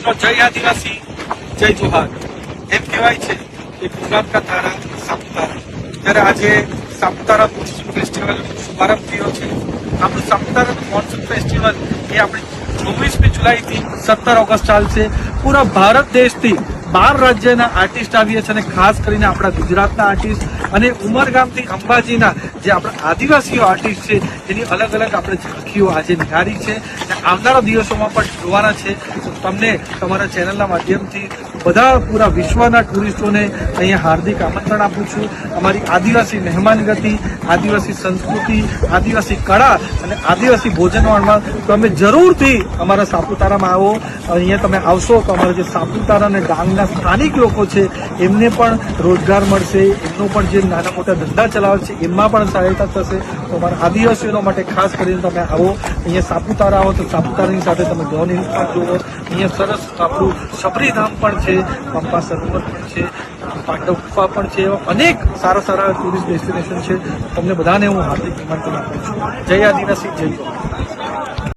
મિત્રો જય આદિવાસી જય જોહાર એમ કહેવાય છે કે ગુજરાત કા તારા સાપુતારા. ત્યારે આજે સાપુતારા મોન્સૂન ફેસ્ટિવલ શુભારંભ થયો છે. આપણું સાપુતારા મોન્સૂન ફેસ્ટિવલ એ આપણે 24મી જુલાઈથી 17 ઓગસ્ટ ચાલશે. પૂરા ભારત દેશથી 12 રાજ્યના આર્ટિસ્ટ આવીએ છીએ અને ખાસ કરીને આપણા ગુજરાતના આર્ટિસ્ટ અને ઉમરગામથી અંબાજીના જે આપણા આદિવાસીઓ આર્ટિસ્ટ છે એની અલગ અલગ આપણે ઝાંખીઓ આજે નિહાળી છે અને આવનારા દિવસોમાં પણ જોવાના છે. તો તમને તમારા ચેનલના માધ્યમથી બધા પૂરા વિશ્વના ટુરિસ્ટોને અહીંયા હાર્દિક આમંત્રણ આપું છું. અમારી આદિવાસી મહેમાનગતિ, આદિવાસી સંસ્કૃતિ, આદિવાસી કળા અને આદિવાસી ભોજન માણવા તમે જરૂરથી અમારા સાપુતારામાં આવો. અહીંયા તમે આવશો તો અમારા જે સાપુતારા અને ડાંગના સ્થાનિક લોકો છે એમને પણ રોજગાર મળશે, એમનો પણ જે નાના મોટા ધંધા ચલાવે છે એમાં પણ સહાયતા થશે. તો અમારા આદિવાસીઓ માટે ખાસ કરીને તમે આવો. અહીંયા સાપુતારા આવો તો સાપુતારાની સાથે તમે ગૌની પણ જુઓ. અહીંયા સરસ આપણું સબરીધામ પણ છે, પંપા સરોવર પણ છે, પાંડવ ગુફા પણ છે. એવા અનેક સારા સારા ટુરિસ્ટ ડેસ્ટિનેશન છે. તમને બધાને હું હાર્દિક આમંત્રણ આપું છું. જય આદિવાસી જય.